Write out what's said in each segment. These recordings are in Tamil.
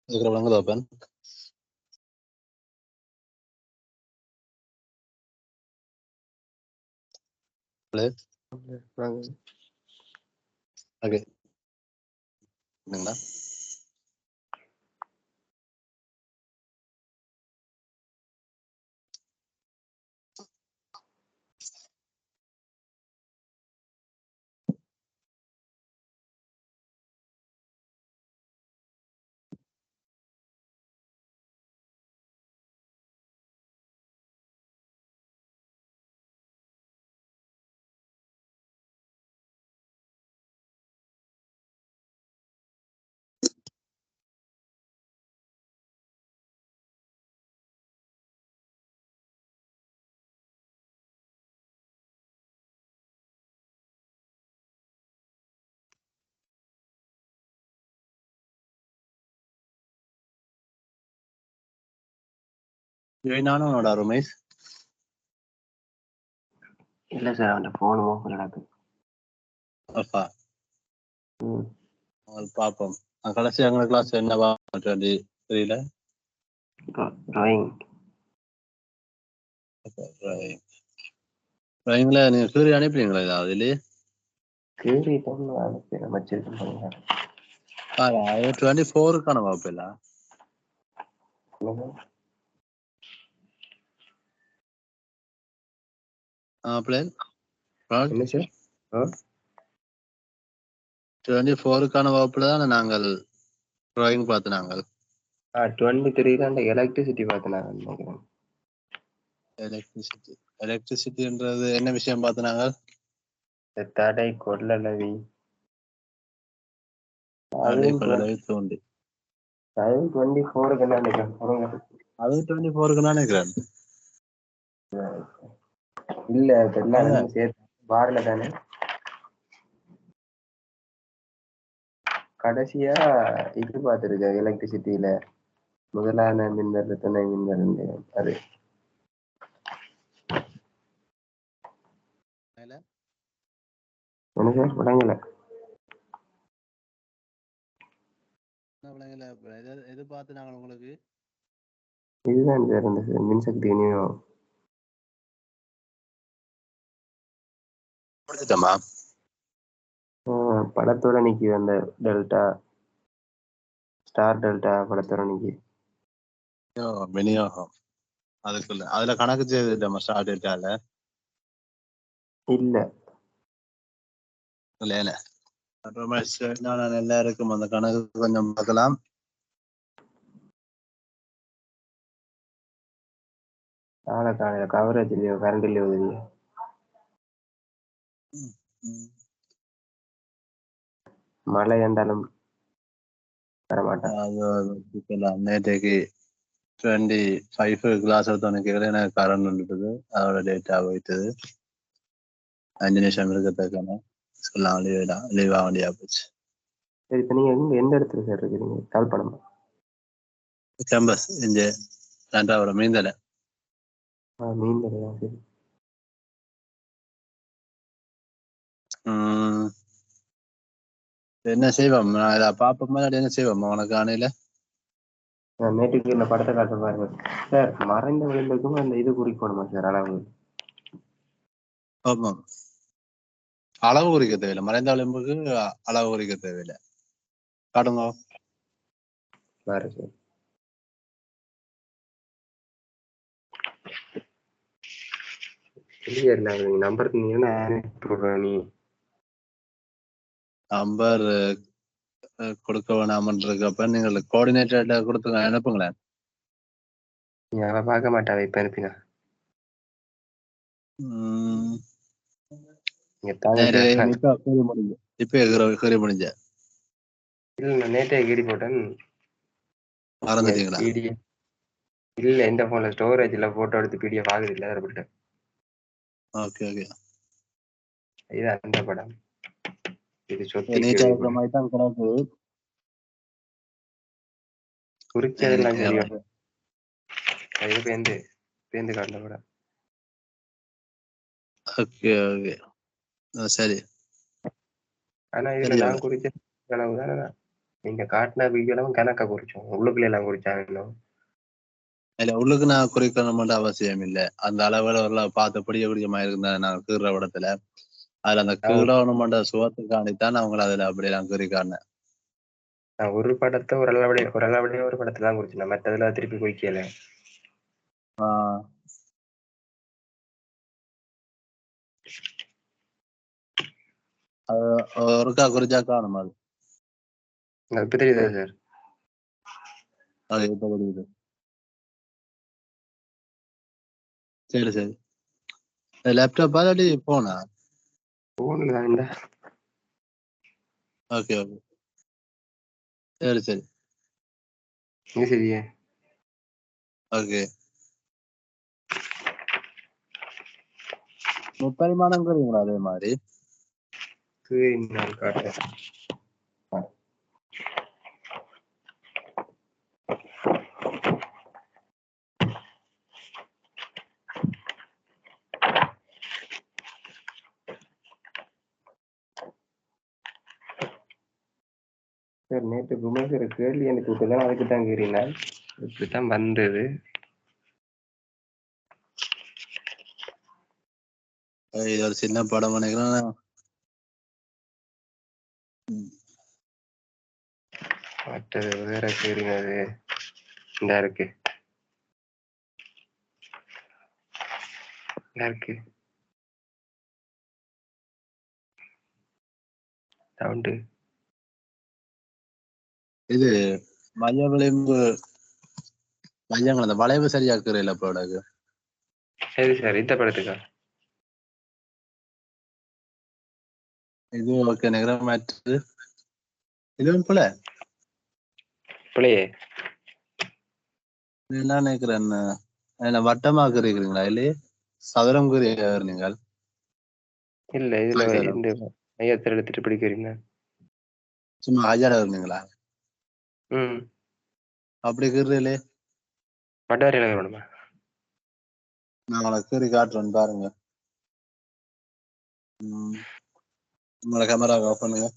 இருக்கிற வழங்குது ஓப்பன் ஓகே என்னங்களா நானும் உன்னோட ரமேஷ் இல்ல சார் அவன் போன் ஓபன் நடக்கு அப்பா பார்ப்போம் கடைசி எங்க கிளாஸ் என்னவா தெரியல டிராயிங் டிராயிங்ல நீங்க சூரிய அனுப்புறீங்களா ஏதாவது இல்லையே கேள்வி தான் அனுப்பி வச்சிருக்கேன் 24க்கான வகுப்பு இல்ல பிளேன் என்ன சார் 24க்கான வகுப்புல தானே நாங்கள் டிராயிங் பார்த்து நாங்கள் 23 தான் எலக்ட்ரிசிட்டி பார்த்து நான் நினைக்கிறேன் எலக்ட்ரிசிட்டின்றது என்ன விஷயம் பார்த்து நாங்கள் தடை கொள்ளளவி தோண்டி 24க்கு என்ன நினைக்கிறேன் அது 24க்கு நான் நினைக்கிறேன் இல்ல எல்லாரும் சேர்த்து பாருல தானே கடைசியா இது பார்த்துருக்கேன் எலக்ட்ரிசிட்டியில முதலான மின்னர் துணை மின்னர் அது என்ன சார் விளங்கல எது பார்த்து நாங்கள் உங்களுக்கு இதுதான் சார் இந்த மின்சக்தி விநியோகம் படத்தோட நிக்கி அந்த டெல்டா ஸ்டார் டெல்டா படத்தோட நிக்கி விநியோகம் அதுக்குள்ள அதுல கணக்கு செய்து ஸ்டார் டெல்டால இல்ல எல்லாருக்கும் அந்த கணக்கு கொஞ்சம் பார்க்கலாம் காலையில கவரேஜ் இல்லையோ கரண்ட் இல்லையோ இல்லையோ மழை என்றாலும் வரமாட்டேன் நேற்றைக்கு 25 கிளாஸ் எடுத்தவனுக்கு எனக்கு கரண்ட் வந்துட்டது அதோட டேட்டா போயிட்டது 5 நிமிஷம் இருக்கத்தக்கான சொல்லலாம் லீவ் ஆக வேண்டியா போச்சு சரி இப்ப நீங்க எந்த இடத்துல சார் இருக்கிறீங்க தாழ்பாளமா கேம்பஸ் இங்க ரெண்டாவது மீந்தலை மீன்தலையா சரி என்ன செய்வோம் நான் இதை பாப்போம் என்ன செய்வோம் உனக்கு ஆணையில நேற்றுக்கு இந்த படத்தை காட்ட பாருங்க சார் மறைந்த விளைவுக்கும் அந்த இது குறிக்கணுமா சார் அளவு ஆமாம் அளவு குறிக்க தேவையில்லை மறைந்த விளிம்புக்கு அளவு குறிக்க தேவையில்லை காட்டுங்க பாரு சார் நீங்க நம்பர் நீ நம்பர் கொடுக்க வேணாமன்றப்ப நீங்கள் கோஆர்டினேட்டர்கிட்ட கொடுத்து அனுப்புங்களேன் அவ பார்க்க மாட்டாவ இப்ப அனுப்பினா இப்ப முடிஞ்ச இல்ல நான் நேற்றே கீடி போட்டேன் மறந்துட்டீங்களா இல்ல இந்த போன்ல ஸ்டோரேஜ்ல போட்டோ எடுத்து பிடிஎஃப் ஆகுது இல்ல விட்டேன் ஓகே ஓகே இது அந்த படம் இது சொத்தி குறிச்சதெல்லாம் தெரியும் அது பேந்து காட்டின படம் ஓகே ஓகே சரி ஆனா இதுல நான் குறிச்ச அளவு தானே நீங்க காட்டின வீடியோலாம் கணக்கா குறிச்சோம், உள்ளுக்குள்ள எல்லாம் குறிச்சாங்க இன்னும். இல்ல உள்ளுக்கு நான் குறிக்கணும் மட்டும் அவசியம் இல்லை. அந்த அளவுல ஒரு பார்த்து பிடிக்க பிடிக்கமா இருந்தா நான் கீற படத்துல அதுல அந்த நான் கீழவனு மட்டும் சுகத்துக்காண்டித்தான் அவங்கள அதுல அப்படியெல்லாம் குறிக்கானேன். நான் ஒரு படத்தை ஒரு அளவுடைய ஒரு படத்தை தான் குறிச்சேன், மற்றதுல திருப்பி குறிக்கல. ஆஹ் அது ஒருக்கா குறிச்சா காணும் அது. இப்ப தெரியுதா சார்? அது இப்ப புரியுது. சரி சரி. லேப்டாப் இல்லாட்டி போனா? போன்ல தான் இந்த ஓகே ஓகே. சரி சரி. இங்க சரியே. ஓகே. முப்பரிமாணம் குறிங்களா அதே மாதிரி? நான் காட்டுறேன். சார் நேற்று குமேஸ்வர கேள்வி எனக்கு விட்டுதான், அதுக்கு தான் கேறினான், இப்படித்தான் வந்தது. இது ஒரு சின்ன படம் நினைக்கிறேன். மற்றது வேற கேறினது இந்த இருக்கு இருக்கு சவுண்டு. இது மைய விளிம்பு மையங்கள் அந்த வளைவு சரியாக்குற இல்ல ப்ரோடக்ட். சரி சார், இந்த படத்துக்கா? இது ஓகே நினைக்கிறேன். மற்றது இதுவும் போல பிள்ளையே என்ன நினைக்கிறேன், என்ன வட்டமாக்குறீங்களா இல்லையே சதுரம் குறியீர்கள் நீங்கள்? இல்ல, இதுல சதுரம் இந்த மையத்தில் எடுத்துட்டு பிடிக்கிறீங்க. சும்மா ஐயாடா இருந்தீங்களா? ம். அப்படி கீறீங்களே. பட்டாரியில வேணுமா? நான் உனக்கு கீறி காட்டுறேன் பாருங்க. உங்களோட கேமரா ஆஃப் பண்ணுங்க.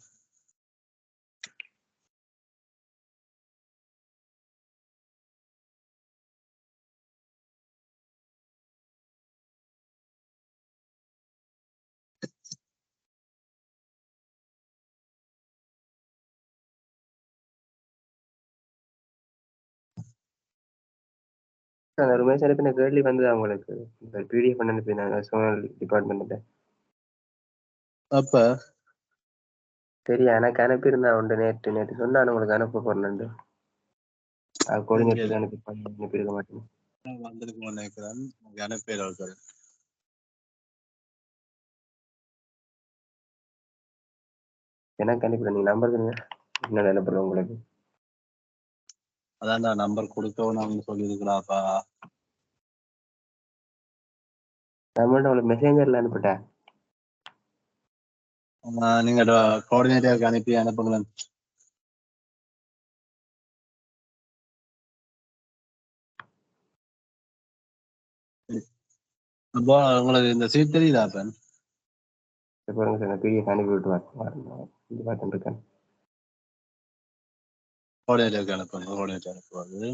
அந்த ரமேஷ் அனுப்பின கேள்வி வந்தது அவங்களுக்கு, இந்த பிடிஎஃப் பண்ண அனுப்பினாங்க சோனல் டிபார்ட்மெண்ட்ல. அப்ப சரியா எனக்கு அனுப்பியிருந்தான் உண்டு, நேற்று நேற்று சொன்னான் உங்களுக்கு அனுப்ப போறேன்னு. அது கோஆர்டினேட்டருக்கு அனுப்பியிருக்க மாட்டேன். வந்திருக்கும்னு நினைக்கிறேன். அனுப்பிடுவார்கள். எனக்கு அனுப்பிட நீங்க நம்பர் கொடுங்க, என்ன அனுப்புறேன் உங்களுக்கு. அதான்டா நம்பர் கொடுக்கணும்னு சொல்லியிருக்கலாப்பா. நம்மள்ட்ட உங்களுக்கு மெசேஞ்சர்ல அனுப்பிட்டேன். நீங்க கோஆர்டினேட்டருக்கு அனுப்பி அனுப்புங்களேன். அப்போ உங்களுக்கு இந்த சீட் தெரியுதா அப்பன்? பாருங்க சார், பிடிஎஃப் அனுப்பி விட்டு இது பார்த்துட்டு இருக்கேன். கோஆர்டினேட்டருக்கு அனுப்புங்க. கோஆர்டினேட்டர் அனுப்புவாரு.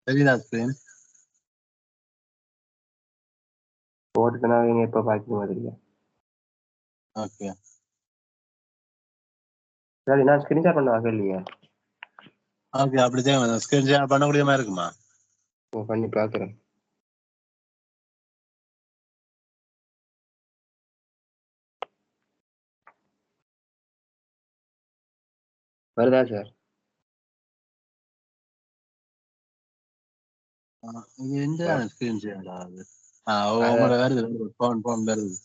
தெரியுதா ஸ்கிரீன்? போட்டுட்டுனா நீங்க எப்போ பார்க்க மாதிரியா? ஓகே. சரி, நான் ஸ்கிரீன்ஷாட் பண்ண வாங்க இல்லையா? ஓகே அப்படித்தான் ஸ்கிரீன் ஷேர் பண்ணக்கூடிய மாதிரி இருக்குமா? பண்ணி பார்க்குறேன். வருதா சார்? இது எந்த ஸ்கிரீன் ஷேர் ஆகுது? அதான் உங்களை வருது போன் வருது.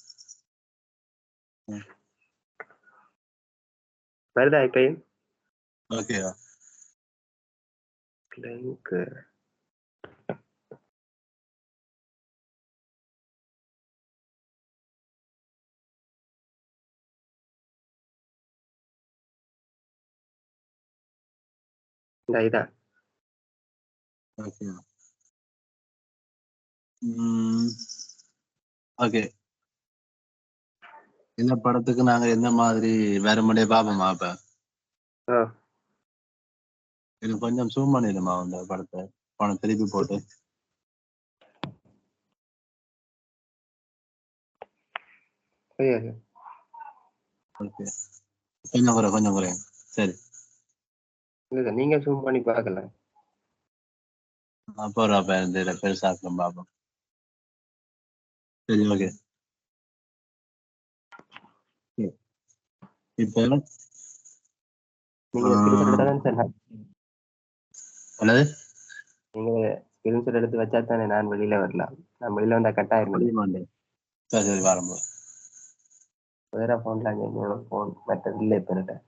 வருதா இப்பயும் ஓகேவா? லிங்க் இதான் ஓகேவா? ஓகே. இந்த படத்துக்கு நாங்க எந்த மாதிரி வேற முடிய பாப்போமா? அப்ப இது கொஞ்சம் ஜூம் பண்ணிடுமா அந்த படத்தை பணம் திருப்பி போட்டு? ஓகே, கொஞ்சம் குறை. சரி, நீங்க ஜூம் பண்ணி பார்க்கல. அப்போ இந்த பெருசாக்கம் பாப்போம். சரி, ஓகே. இப்போ நீங்க ஸ்கிரீன்ஷாட் என்னது? நீங்க ஸ்கிரீன்ஷாட் எடுத்து வச்சா தானே நான் வெளியில வரலாம். நான் வெளியில வந்தா கட் ஆயிருந்தேன். சரி, வரும்போது வேற போன்ல என்னோட போன் மற்ற இல்லை பண்ணிட்டேன்.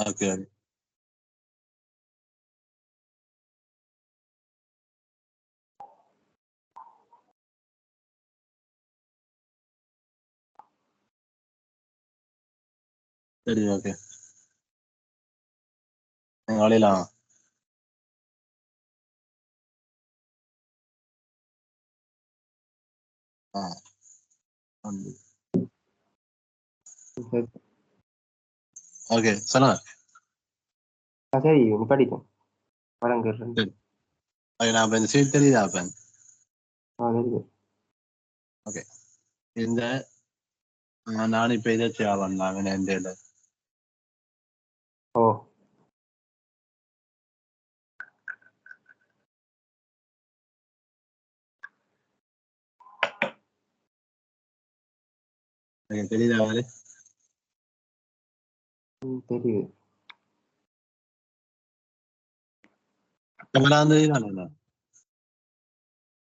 ஓகே. சரி, ஓகே. நீங்க வழியலாம். ஓகே, சொல்லுங்க. சரி படிக்கும் படம் நான் இந்த சீட் தெரியுதா? ஓகே. இந்த நான் இப்ப இதை பண்ணாங்க இந்த ஓ தெரியுதா மாதிரி? தெரியுது. கேமரா வந்து இதுதானே?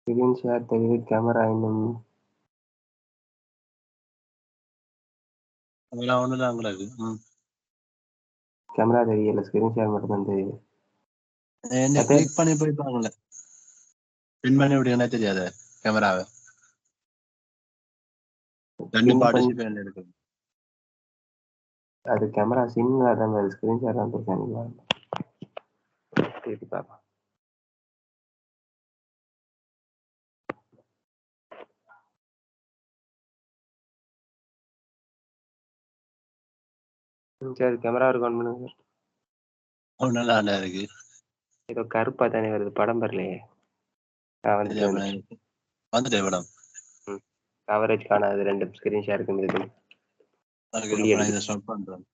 ஸ்கிரீன் ஷேர் தெரியுது. கேமரா இன்னும் கேமரா ஒண்ணுதான் கூட இருக்கு. கேமரா தெரியல, ஸ்கிரீன் ஷேர் மட்டும் தான் தெரியுது. என்ன கிளிக் பண்ணி போயிருப்பாங்கல்ல, பின் பண்ணி விடுங்கன்னா தெரியாது கேமராவை. ரெண்டு பார்ட்டிசிபேட் இருக்கு. அது கேமரா சின்ன தான் ஸ்கிரீன் ஷேர் தான் தெரியும். பாப்பா சரி கேமரா ஒரு ஆன் பண்ணுங்க. நல்லா இருக்கு. ஏதோ கருப்பா தானே வருது, படம் வரலையே. வந்துட்டே மேடம். கவரேஜ் காணாது, ரெண்டு ஸ்கிரீன் ஷேர் இருக்கு. இதை ஸ்டாப் பண்றேன்.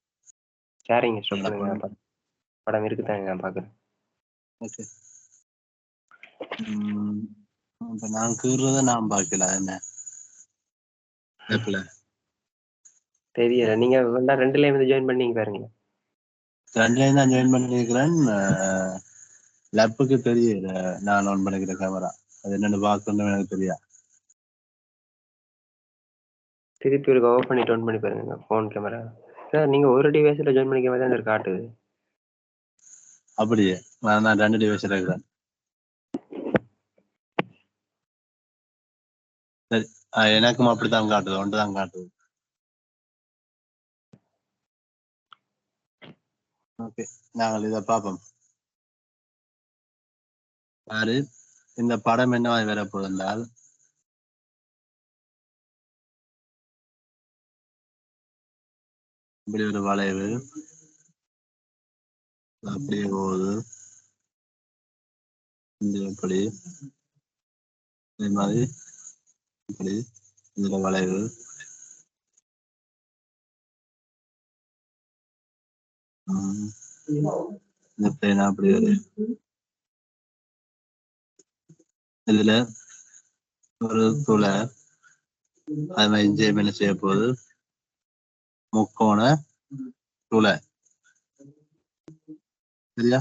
ஷேரிங் ஸ்டாப் பண்ணுங்க. படம் இருக்குதாங்க நான் பாக்குறேன். ஓகே. நான் கீறத நான் பார்க்கல. என்ன தெரியல, நீங்க ரெண்டுல இருந்து ஜாயின் பண்ணீங்க பாருங்க. ரெண்டுல தான் ஜாயின் பண்ணிருக்கிறேன். லேப்புக்கு தெரியல நான் ஆன் பண்ணிக்கிற கேமரா. அது என்னன்னு பார்க்கணும் எனக்கு தெரியா. திருப்பி ஒரு ஆஃப் பண்ணி டவுன் பண்ணி பாருங்க போன் கேமரா. சார் நீங்க ஒரு டிவைஸ்ல ஜாயின் பண்ணிக்க மாதிரி தான் காட்டுது. அப்படியே நான் ரெண்டு டிவைஸ்ல இருக்கிறேன். சரி, எனக்கும் அப்படித்தான் காட்டுது, ஒன்றுதான் காட்டுது. ஓகே, நாங்கள் இதை பார்ப்போம். யாரு இந்த படம் என்னவாய் வரப்போகுது என்றால், இப்படி ஒரு வளைவு அப்படியே போகுது. இப்படி இதே மாதிரி இப்படி இதுல வளைவு இந்த பிளேனா அப்படி ஒரு இதுல ஒரு துளை. அது மாதிரி ஜேம் என்ன செய்ய போகுது, முக்கோண துளை. சரியா?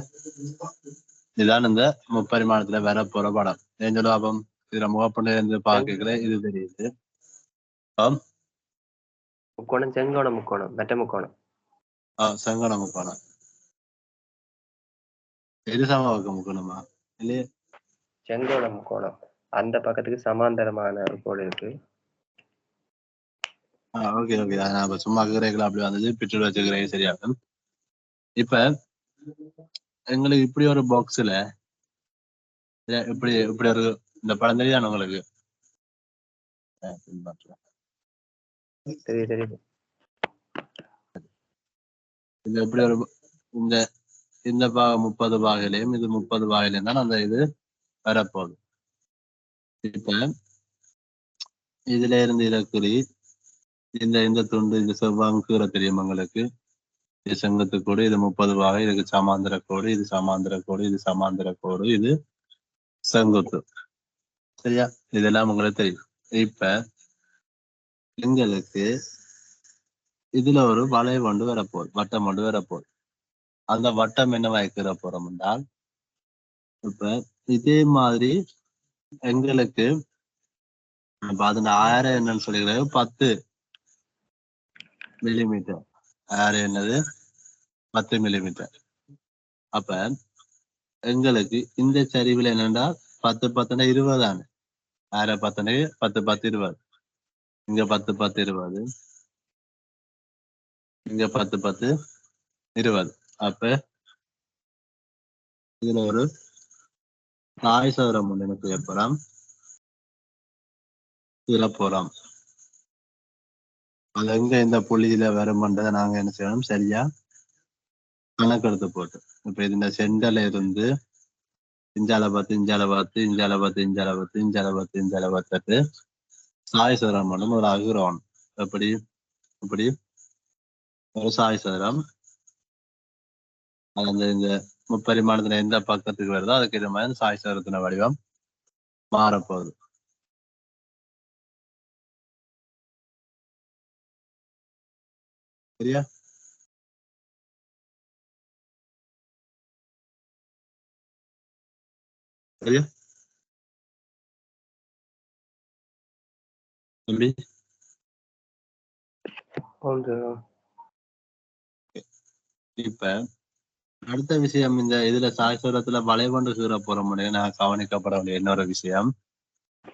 இதுதான் இந்த முப்பரிமாணத்துல வர போற படம். ஏன் சொல்லுவாப்பம், இதுல முகப்பண்ட இருந்து பார்க்கல இது தெரியுது. முக்கோணம் செங்கோண முக்கோணம் மெட்ட முக்கோணம். செங்கோண முக்கோணம். எது சமவாக்க முக்கோணமா இல்லையே? செங்கோண முக்கோணம் அந்த பக்கத்துக்கு சமாந்தரமான ஒரு கோடு இருக்கு. ஓகே ஓகே, நான் சும்மா கிரேக்கில் அப்படி வந்தது, பிட்டு வச்சுக்கிறேன் சரியாகும். இப்ப எங்களுக்கு இப்படி ஒரு பாக்ஸ்ல இப்படி இப்படி ஒரு இந்த படம் தெரியாத உங்களுக்கு? தெரியுது. இந்த எப்படி ஒரு இந்த இந்த 30 பாகையிலையும் இது 30 பாகையிலையும் தான் அந்த இது வரப்போகுது. இப்ப இதுல இருந்து இலக்குறி இந்த இந்த துண்டு இந்த செவ்வாங்கு கீரை தெரியும் உங்களுக்கு. இது செங்கத்து கோடு, இது 30 பாகை, இதுக்கு சமாந்திர கோடு, இது சமாந்திர கோடு, இது சமாந்திர கோடு, இது செங்குத்து. சரியா? இதெல்லாம் உங்களுக்கு தெரியும். இப்ப எங்களுக்கு இதுல ஒரு வளைவு கொண்டு வரப்போகுது, வட்டம் கொண்டு வரப்போகுது. அந்த வட்டம் என்ன வைக்கிற போறோம் என்றால், இப்ப இதே மாதிரி எங்களுக்கு அதோட ஆரம் என்னன்னு சொல்லிக்கிறது 10 மில்லிமீட்டர். ஆரம் என்னது? 10 மில்லிமீட்டர். அப்ப எங்களுக்கு இந்த சரிவில் என்னன்னா 10 10 20 தானே. ஆரம் 10 10 10 20. இங்க 10 10 20, இங்க 10 10 20. அப்ப இதுல ஒரு நாய் சதுரம் ஒன்று எனக்கு ஏற்படும். இதுல போறோம். அது எங்க இந்த புள்ளியில வரும்ன்றதை நாங்க என்ன செய்யணும், சரியா கணக்கெடுத்து போட்டு. இப்ப இந்த சென்டர்ல இருந்து இஞ்சால 10 இஞ்சால 10 இஞ்சால 10 இஞ்சால 10 இஞ்சால 10 இஞ்சால 10 சாய் சதுரம் மட்டும் ஒரு அகுரம். எப்படி இப்படி ஒரு சாய் சதுரம். அது அந்த இந்த முப்பரிமாணத்துல எந்த பக்கத்துக்கு வருதோ அதுக்கு இது மாதிரி சாய் சதுரத்தின வடிவம் மாறப்போகுது. சரியா? சரியா தம்பி? இப்ப அடுத்த விஷயம், இந்த இதுல சாய்சூரத்துல வளைவொன்று சூற போற முடியும் நான் கவனிக்கப்பட வேண்டிய இன்னொரு விஷயம்.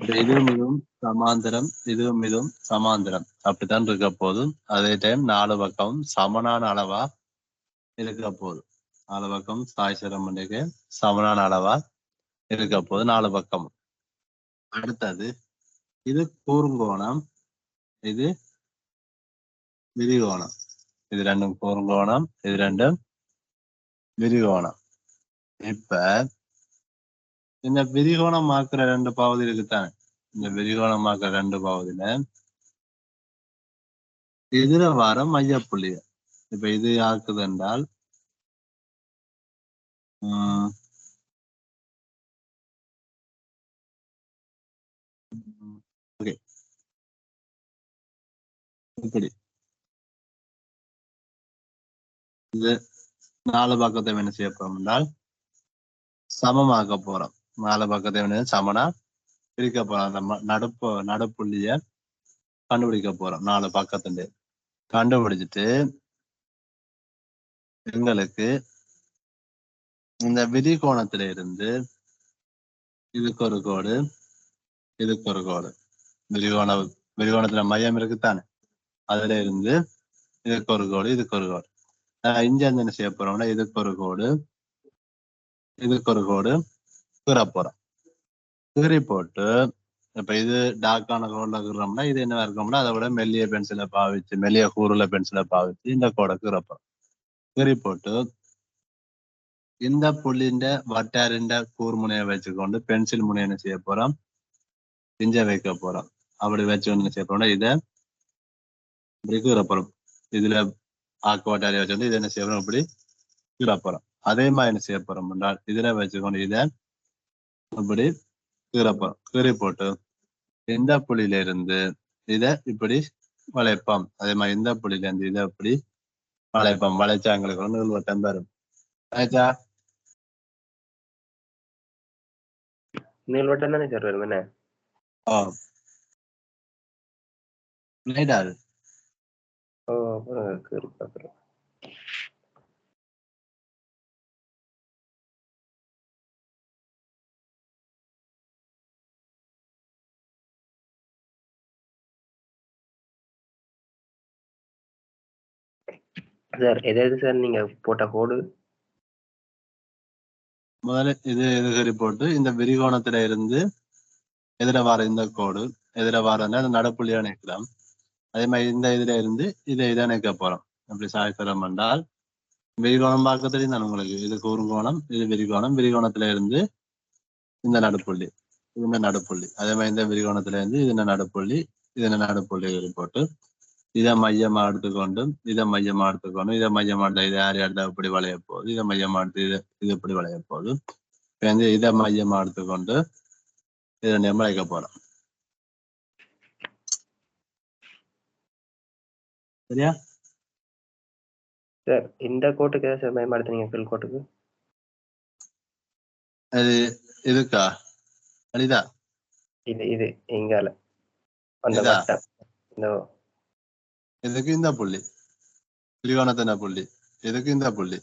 இப்ப இதுவும் இதுவும் சமாந்திரம், இதுவும் இதுவும் சமாந்திரம் அப்படித்தான் இருக்க போதும். அதே டைம் 4 பக்கம் சமனான அளவா இருக்க போகுது. 4 பக்கம் சாய்சரம் சமனான அளவா இருக்க போது 4 பக்கம். அடுத்தது இது கூர்ங்கோணம், இது விரிகோணம். இது ரெண்டும் கூர்ங்கோணம், இது ரெண்டும் விரிகோணம். இப்ப இந்த விரிகோணம் ஆக்குற 2 பகுதி இருக்குத்தானே. இந்த விரிகோணம் ஆக்குற 2 பகுதியில இதுல வர மையப்புள்ளி. இப்ப இது ஆக்குது என்றால் ஓகே, இப்படி இது 4 பக்கத்தை என்ன செய்ய போறோம் என்றால் சமமாக்க போறோம். 4 பக்கத்தை என்ன சமனா பிரிக்க போறோம். அந்த நடுப்புள்ளிய கண்டுபிடிக்க போறோம். 4 பக்கத்துல கண்டுபிடிச்சிட்டு எங்களுக்கு இந்த விரிகோணத்துல இருந்து இதுக்கு ஒரு கோடு, இதுக்கு ஒரு கோடு. விரிகோணத்துல மையம் இருக்குத்தானே, அதுல இருந்து இதுக்கு ஒரு கோடு, இதுக்கு ஒரு கோடு. இங்க இருந்து என்ன செய்ய போறோம்னா இதுக்கு ஒரு கோடு, இதுக்கு ஒரு கோடு கீற போறோம். கீறி போட்டு இப்ப இது டார்க்கான கோட்ல கீறோம்னா இது என்ன இருக்கோம்னா அதை விட மெல்லிய பென்சிலை பாவிச்சு, மெல்லிய கூறுல பென்சிலை பாவிச்சு இந்த கோடை கீறப்போம். கீறி போட்டு இந்த புள்ளிண்ட வட்டாரிண்ட கூர்முனையை வச்சுக்கொண்டு பென்சில் முனையை என்ன செய்ய போறோம், இஞ்ச வைக்க போறோம். அப்படி வச்சு என்ன செய்ய போறோம்னா இதை இப்படி கீற போறோம். இதுல ஆக்கு வட்டாரியை வச்சுட்டு இதை என்ன செய்ய போறோம், இப்படி கீற போறோம். அதே மாதிரி என்ன செய்ய போறோம் என்றால் இதுல வச்சுக்கொண்டு இதை இப்படி கீறப்போம். கீறி போட்டு இந்த புள்ளியில இருந்து இதை இப்படி வளைப்போம். அதே மாதிரி இந்த புள்ளியில இருந்து இதை இப்படி வளைப்போம். வளைச்சா எங்களுக்கு நீள் வட்டம் வரும். ஆச்சா? நீள்வட்டம் தானே சார் வரும் என்ன? ரைட். அது ஓ கீறி பார்க்குறேன். சார் எது சார் நீங்க போட்ட கோடு? முதல்ல இது சரி போட்டு இந்த விரிகோணத்துல இருந்து எதிர வார இந்த கோடு எதிர வாரன்னா அந்த நடுப்புள்ளியா நிற்கலாம். அதே மாதிரி இந்த இதுல இருந்து இதை நிற்க போறோம். அப்படி சாய்த்தரம் என்றால் விரிகோணம் பார்க்க தெரியும் தான் உங்களுக்கு. இது குறுங்கோணம், இது விரிகோணம். விரிகோணத்துல இருந்து இந்த நடுப்புள்ளி, இது இந்த நடுப்புள்ளி. அதே மாதிரி இந்த விரிகோணத்துல இருந்து இது நடுப்புள்ளி, இது நடுப்புள்ளி போட்டு இதை மையமா எடுத்துக்கொண்டு இதை மையமா எடுத்துக்கொண்டு இதை மையமா எடுத்த இது யார் எடுத்தா இப்படி வளைய போகுது, இதை மையமா எடுத்து இது இப்படி வளைய போகுது. இதை மையமா எடுத்துக்கொண்டு இதை நிர்மலிக்க போறோம். சரியா சார் இந்த கோட்டுக்கு சார் பயன்படுத்துனீங்க ஃபில் கோட்டுக்கு? அது இதுக்கா அடிதா இது எங்கால அந்த இதா வட்டம் இந்த இதுக்கு இந்த புள்ளி திரிகோணத்தின புள்ளி, இதுக்கு இந்த புள்ளி.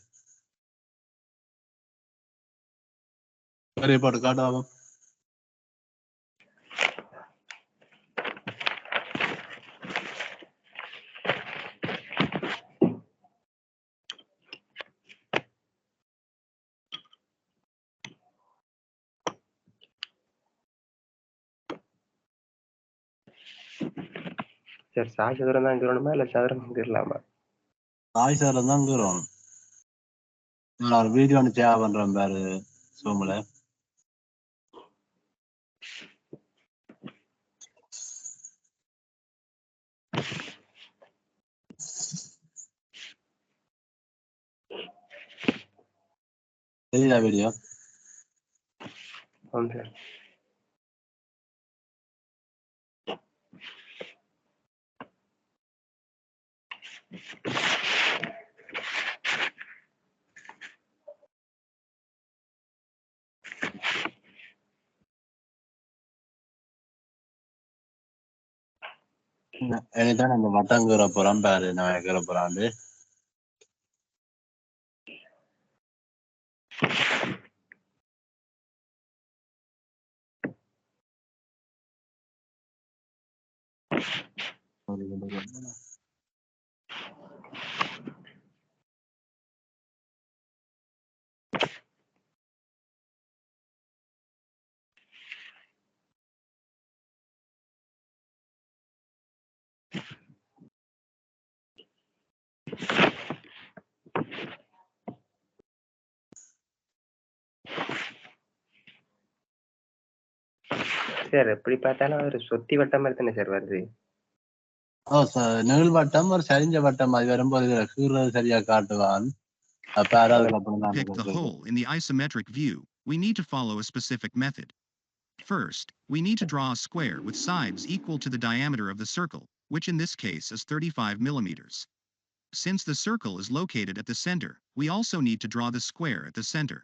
சரி போட்டு காட்டுவோம். சார் சாய் சதுரம் தான் கீறணுமா இல்ல சதுரம் கீறலாமா? சாய் சாரம் தான் கீறணும். நான் ஒரு வீடியோ ஒன்று தேவை பண்றேன் பாரு சோமுல. தெரியுதா வீடியோ? ஆமாம் சார். anytime நம்ம வட்டம் கீற போறோம் பாரு, நான் கீற போறாண்டு. சார் எப்படி பார்த்தாலும் ஒரு சொத்தி வட்டம் மாதிரி தானே சார் வருது? நெகிழ் வட்டம் ஒரு சரிஞ்ச வட்டம் அது வரும்போது கீறது சரியா காட்டுவான். To depict the hole in the isometric view, we need to follow a specific method. First, we need to draw a square with sides equal to the diameter of the circle, which in this case is 35 millimeters. Since the circle is located at the center, we also need to draw the square at the center.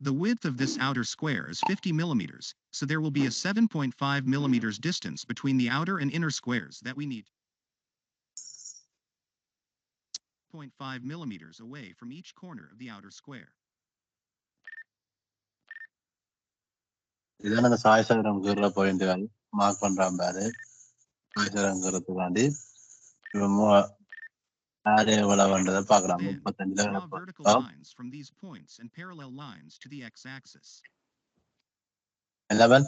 The width of this outer square is 50 millimeters, so there will be a 7.5 millimeters distance between the outer and inner squares that we need. 0.5 millimeters away from each corner of the outer square. இதான அந்த சாய் சதுரம் கீற பாயிண்ட்கள் மார்க் பண்றான் பாரு. சாய் சதுரம் கீறதுக்காண்டி பார்க்கலாம். Then, 35 draw vertical lines from these points and parallel lines to the x-axis. 11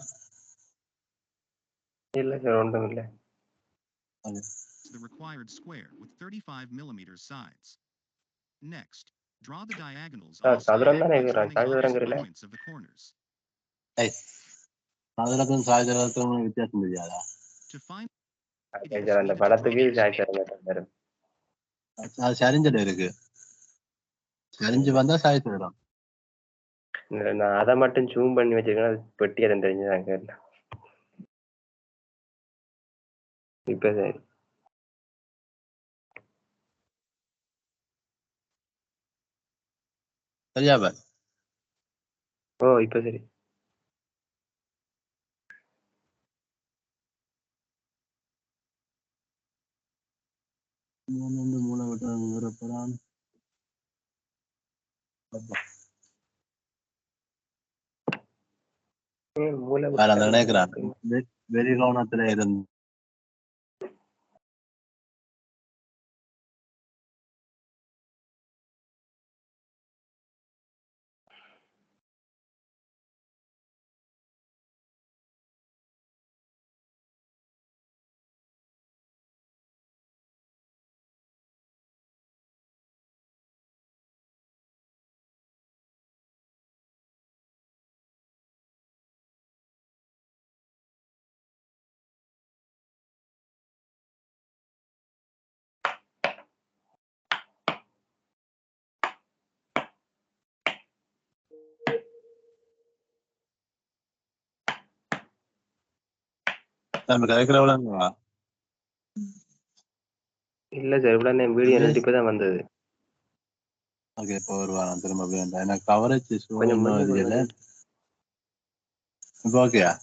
இல்ல சார் ஒன்றும் இல்லை. The required square with 35 millimeters sides. Next, draw the diagonals on the சதுரம் தானே sides கீறேன், சாய் சதுரம் opposite கீறல. points of the corners. சதுரத்தும் Sai சதுரத்துக்கும் வித்தியாசம் தெரியாதா? To find சார் அந்த படத்துக்கு சாய் சதுரம் தான் வரும். அது சரிஞ்சல இருக்கு. சரிஞ்சு வந்தா சாய் சதுரம். நான் அதை மட்டும் ஜூம் பண்ணி வச்சிருக்கேன், அது பெட்டி அதை தெரிஞ்சுதான் கேட்டேன். இப்ப சரி. சரியா பார். ஓ இப்ப சரி. மூலவட்டம் நினைக்கிறான் வெளிகோணத்துல இருந்து நம்ம கதைக்கிறவளா இல்ல சார் இவ்வளவு வீடியோ நெட் இப்பதான் வந்தது. ஓகே இப்போ வருவான் திரும்ப வேண்டாம் எனக்கு கவரேஜ் ஷோ கொஞ்சம் இன்னும் முன்ன தெரியல. கொடுங்க. இப்போ ஓகேயா?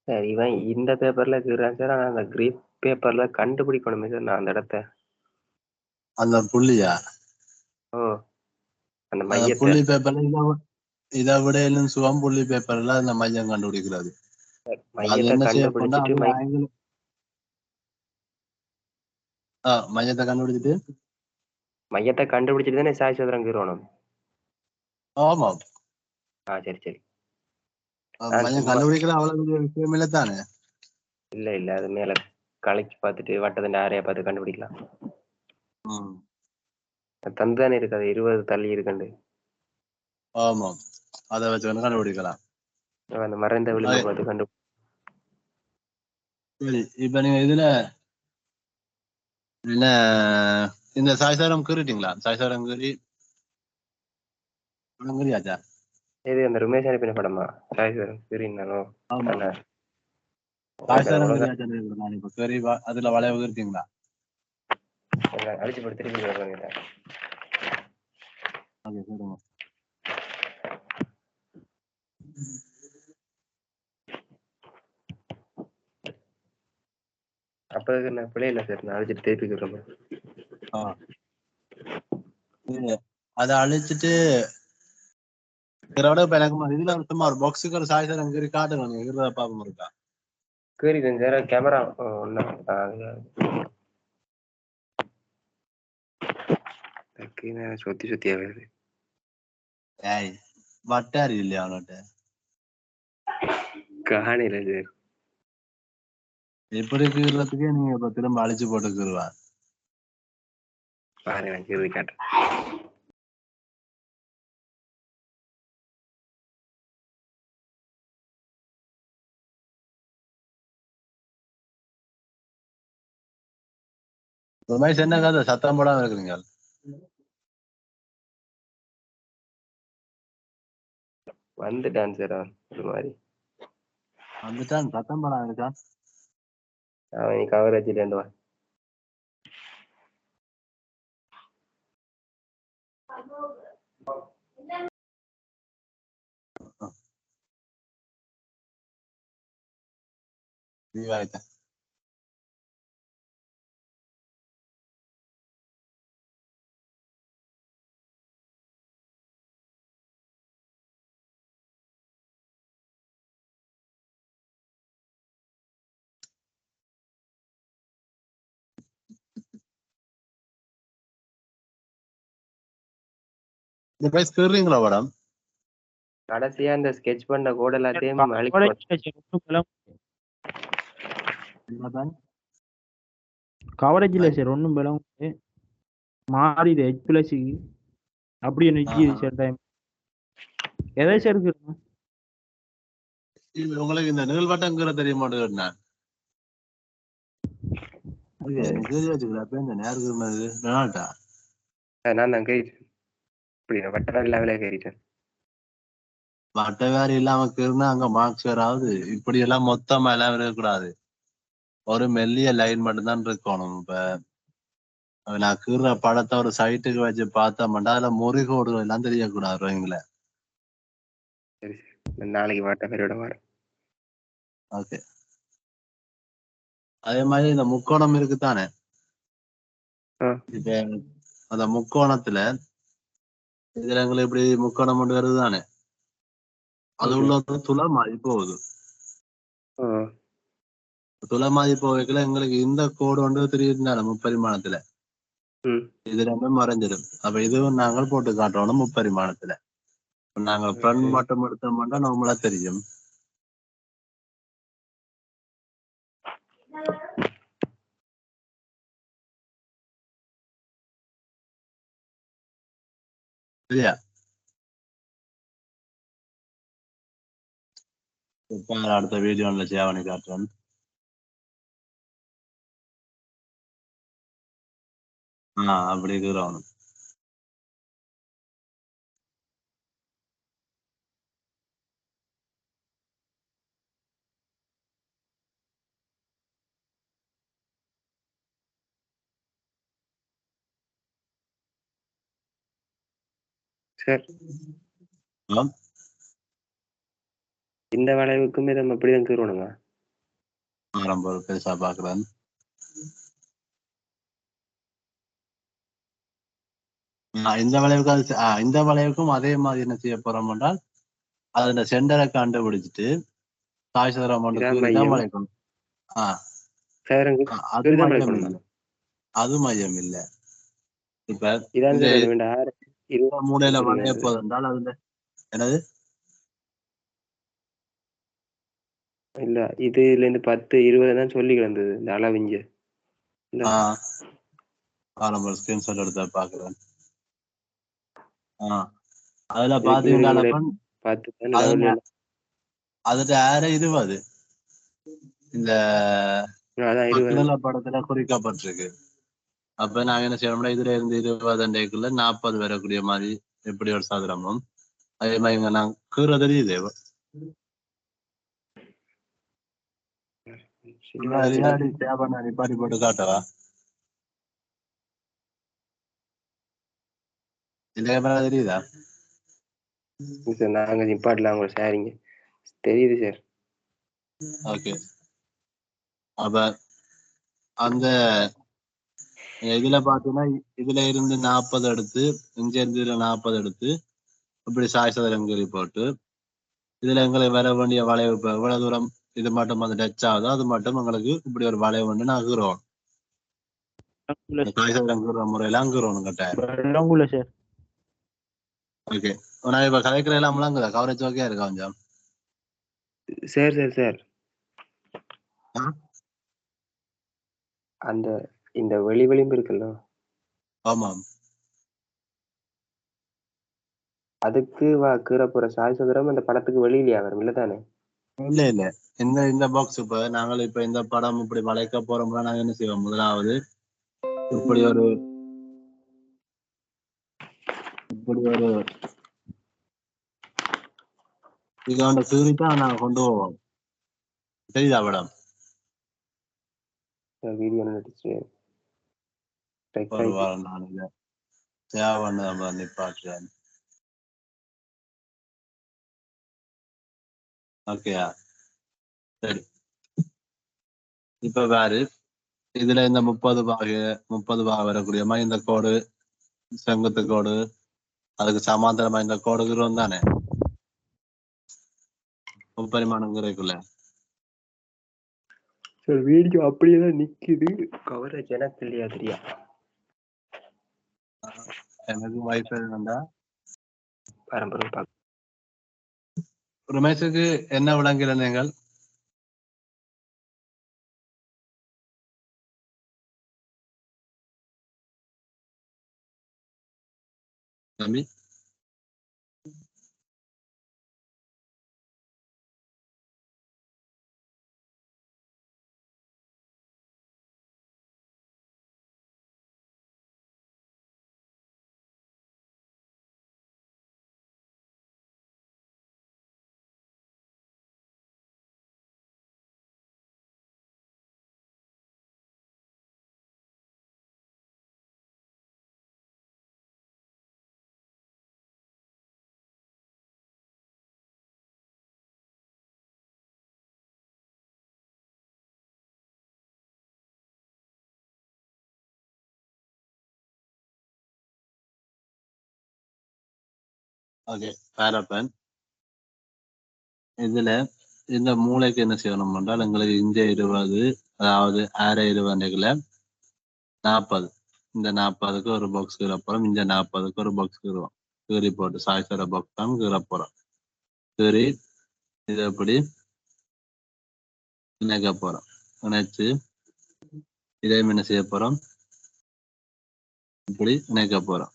சார் இவன் இந்த பேப்பர்ல இருக்கிறான் சார். ஆனா அந்த கிரீப் பேப்பர்ல கண்டுபிடிக்கணுமே சார் நான் அந்த இடத்த. அந்த புள்ளியா? ஓ அந்த அந்த மையத்தை புள்ளி பேப்பர்ல இதை விட இன்னும் சுகம் புள்ளி பேப்பர்ல அந்த மையம் கண்டுபிடிக்கிறது. அது மையத்தை என்ன செய்ய போனா கண்டுபிடிச்சிட்டு அது ஆங்கிள் மையத்தை கண்டுபிடிச்சிட்டு மையத்தை கண்டுபிடிச்சிட்டு தானே சாய் சதுரம் கீறணும். ஆமா சரி சரி. மையம் சும்மா கண்டுபிடிக்கிற அவ்வளவு விஷயம் இல்லை தானே. இல்ல அது மேல கலைச்சு பார்த்துட்டு வட்டத்தின் ஆரையா பார்த்து கண்டுபிடிக்கலாம். தந்துதானே இருக்காது 20 தள்ளி இருக்குண்டு. ஆமா அதை வச்சு வந்து கண்டுபிடிக்கலாம். அந்த மறைந்த விளிம்பை பார்த்து கண்டு. சரி இப்ப நீங்க இதுல என்ன இந்த சாய்சாரம் கீறிட்டீங்களா? சாய்சாரம் கீறியாச்சா? இது அந்த ருமேஷ் அனுப்பின படமா சாய் சார் கீறினாலும் ஆமா அண்ணா. சாய்சாரம் கீறியாச்சா? நான் இப்ப கீறி அதுல வளைவு இருக்கீங்களா? அழிச்சு போட்டு திருப்பி பண்ணிட்டேன். ஓகே சொல்லுங்க. அப்ப என்ன பிள்ளை இல்லை சார் நான் அழிச்சிட்டு திருப்பி அதை அழிச்சிட்டு விட இப்ப எனக்கு இதுல சும்மா ஒரு பாக்ஸுக்கு ஒரு சாய்சாரம் கீறி காட்டுங்க. நீங்க இருக்கிறத பாப்போம் இருக்கா? கீறிட்டேன் சார். கேமரா சுத்தி சுத்தியா வருது. ஏய் வட்டாரி இல்லையா அவன்கிட்ட? காணில சார் எப்படி கீறதுக்கே நீங்க இப்ப திரும்ப அழிச்சு போட்டு கீறுவா பாருங்க நான் கீறி காட்டுறேன். ஒரு மாதிரி என்ன கதை சத்தம் போடாம இருக்கிறீங்க? வந்துட்டான் சார் அவன் ஒரு மாதிரி வந்துட்டான் சத்தம் போடாம இருக்கான். அவன் கவர் வச்சுட்டு வா. ஆயிட்டேன். இந்த பிரைஸ் கேக்குறீங்களா படம்? கடைசியா இந்த ஸ்கெட்ச் பண்ண கோட் எல்லாத்தையும் கவரேஜ் இல்ல சார் ஒன்றும் பலம் மாறிடு ஹெச் பிளஸுக்கு அப்படியே நிற்கிது சார் டைம் எதை சார் இருக்கு உங்களுக்கு இந்த நிகழ்வட்டங்கிற தெரிய மாட்டேங்குது. நான் தான் கேட்டேன் இப்படி வட்ட லெவலே கேட்டேன். வட்ட வேற இல்லாம கேருனா அங்க மார்க்ஸ் வேறாவது. இப்படி எல்லாம் மொத்தமா எல்லாம் இருக்கக்கூடாது. ஒரு மெல்லிய லைன் மட்டும்தான் இருக்கணும். இப்ப நான் கீற படத்தை ஒரு சைட்டுக்கு வச்சு பார்த்தோம்னா அதுல முறிகோடுகள் எல்லாம் தெரியக்கூடாது ரோயிங்ல. சரி நாளைக்கு வட்ட பேரோட வரேன். ஓகே. அதே மாதிரி இந்த முக்கோணம் இருக்குதானே, இப்ப அந்த முக்கோணத்துல இதுல எங்களுக்கு இப்படி முக்கோணம் கொண்டு வருதுதானே, அது உள்ள துளை மாதிரி போகுது. துளை மாதிரி போகல எங்களுக்கு இந்த கோடு வந்து தெரியுதுதானே முப்பரிமாணத்துல, இது ரெண்டும் மறைஞ்சிடும். அப்ப இதுவும் நாங்கள் போட்டு காட்டணும் முப்பரிமாணத்துல. நாங்கள் ஃப்ரண்ட் மட்டும் எடுத்தோம்னா நம்மளா தெரியும். சரியா? இப்ப அடுத்த வீடியோல சேவனை காட்டுறேன். அப்படி இருக்கிறோம். சார் இந்த வளைவுக்குமே நம்ம எப்படிதான் கீறணுங்க? ரொம்ப பெருசா பாக்குறேன். இந்த வளைவுக்கு இந்த வளைவுக்கும் அதே மாதிரி என்ன செய்ய போறோம் என்றால் அதோட சென்டரை கண்டுபிடிச்சிட்டு தாய் சதுரம் வளைக்கணும். அது மையம் இல்ல. இப்ப மூலையில வளைய போதென்றால் அதுல என்னது இல்ல இதுல இருந்து 10-20 தான் சொல்லி கிடந்தது இந்த அளவிங்க. ஸ்கிரீன்ஷாட் எடுத்து பாக்குறேன். அதுல பாத்தீங்கன்னா அதுல 20 இந்த படத்துல குறிக்கப்பட்டிருக்கு. அப்ப நாங்க என்ன செய்யணும்னா இதுல இருந்து 20 40 வரக்கூடிய மாதிரி எப்படி ஒரு சதுரமும் அதே மாதிரி நான் கீற தெரியுது. நிப்பாட்டி போட்டு காட்டவா? இந்த கேமரா தெரியுதா? நாங்க நிப்பாட்டல அவங்க ஷேரிங்க தெரியுது சார். ஓகே. அப்ப அந்த இதுல பாத்தீங்கன்னா இதுல இருந்து 40 எடுத்து இங்க இருந்து 40 எடுத்து இப்படி சாய் சதுரம் கீறி போட்டு இதுல எங்களுக்கு வர வேண்டிய வளைவு இப்ப எவ்வளவு தூரம் இது மட்டும் வந்து டச் ஆகுதோ அது மட்டும் எங்களுக்கு இப்படி ஒரு வளைவு வந்து நான் கீறோம். சாய் சதுரம் கீற முறையில கீறணும் கட்டாயம். ஓகே. நான் இப்ப கதைக்கிற எல்லாம் முழங்குதா? கவரேஜ் ஓகே இருக்கா கொஞ்சம்? சரி சரி சார். அந்த இந்த வெளியும் இருக்குல்ல, ஆமாம், அதுக்கு கீறப்புற சாய் சதுரம் அந்த படத்துக்கு வெளியிலயா வரும் இல்ல தானே? இல்ல இல்ல. இந்த பாக்ஸ் இப்ப நாங்கள் இப்ப இந்த படம் இப்படி வளைக்க போறோம்னா நாங்க என்ன செய்வோம்? முதலாவது இப்படி ஒரு இதோட சீரிதான் நாங்க கொண்டு போவோம். தெரியுதா படம்? வீடியோ நடிச்சு ஒரு வாரம் நான் இதை தேவை நிப்பாட்டுறேன். ஓகேயா? சரி. இப்ப வேறு இதுல இந்த 30 பாக வரக்கூடிய மாதிரி இந்த கோடு செங்குத்து கோடு அதுக்கு சமாந்தரமா இந்த கோடுகிறோம் தானே முப்பரிமாணம் குறைக்குள்ள. வீடியோ அப்படியேதான் நிக்குது. கவரேஜ் எனக்கு இல்லையா தெரியா? எனக்கு வைஃபை வந்தா பாரம்பரிய ரமேஷுக்கு என்ன விளங்கல நீங்கள்? தம்பி ஓகே பாரப்பன் இதுல இந்த மூளைக்கு என்ன செய்யணும் என்றால் எங்களுக்கு இங்க 20, அதாவது 6 40, இந்த 40க்கு ஒரு பாக்ஸ் கீழே போறோம், இந்த 40க்கு ஒரு பாக்ஸ் கீறுவோம், கீறி போட்டு சாய்ஸோட பாக்ஸ் தான் கீற போறோம். கீறி இது எப்படி இணைக்க போறோம், இணைச்சு இதையும் என்ன செய்ய போறோம், இப்படி இணைக்க போறோம்.